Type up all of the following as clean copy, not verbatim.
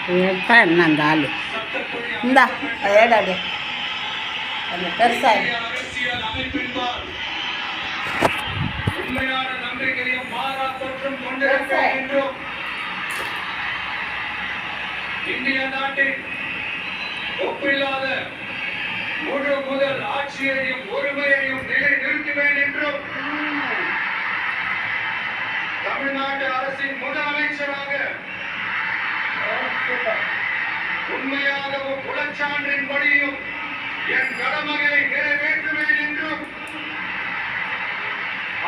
எடுத்தா என்ன அந்த ஆள் இந்தா ஏடாடி அந்த பெருசாக உண்மையான நம்பிக்கையும் மாறா தொற்றும் கொண்டிருக்கிறோம் என்றும் இந்திய நாட்டின் ஒப்பில்லாத முழு முதல் ஆட்சியையும் ஒருமையையும் நிலைநிறுத்துவேன் என்றும் தமிழ்நாட்டு அரசின் முதலமைச்சராக உண்மையாகவும் உளச்சான்றின்படியும் என் கடமைகளை நிறைவேற்றுவேன் என்றும்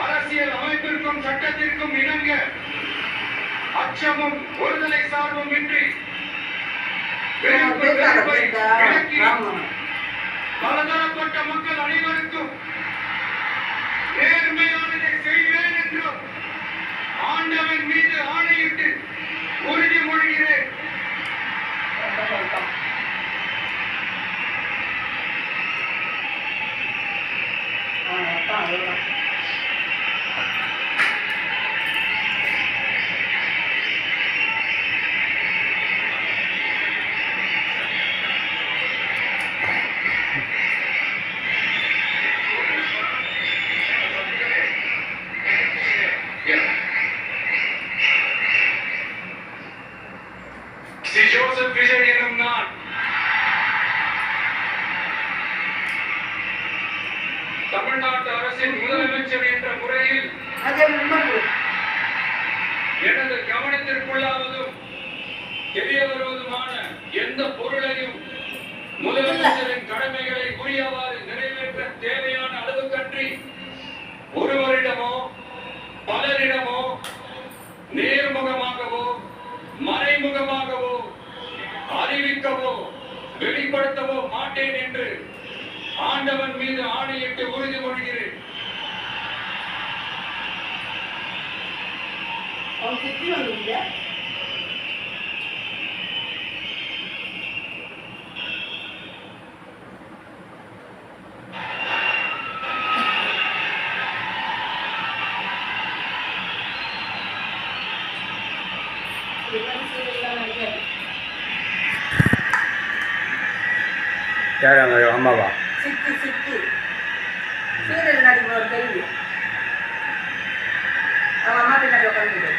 அரசியல் அமைப்பிற்கும் சட்டத்திற்கும் இணங்க அச்சமும் ஒருதலை சார்பும் இன்றி பலதரப்பட்ட மக்கள் அனைவருக்கும் நேர்மையானதை செய்வேன் என்றும் ஆண்டவன் மீது ஆணையிட்டு உறுதிமொழிகிறேன். ஜோசப் விஜய் எனும் நான் தமிழ்நாட்டு அரசின் முதலமைச்சர் என்ற முறையில் எனது கவனத்திற்குள்ளாவதும் தெரிய வருவதுமான எந்த பொருளையும் முதலமைச்சரின் கடமைகளை உரியவாறு நிறைவேற்ற தேவையான அளவுக்கன்றி ஒருவரிடமோ பலரிடமோ நேர்முகமாகவோ மறைமுகமாகவோ அறிவிக்கவோ வெளிப்படுத்தவோ மாட்டேன் என்று ஆண்டவன் மீது ஆணையிட்டு உறுதிமொழிகிறேன். யார் அங்கே அம்மாவா? சித்தி சீரியல் நடிகை ஒரு கேள்வி அவன் அம்மா பின்னாடி உட்காந்து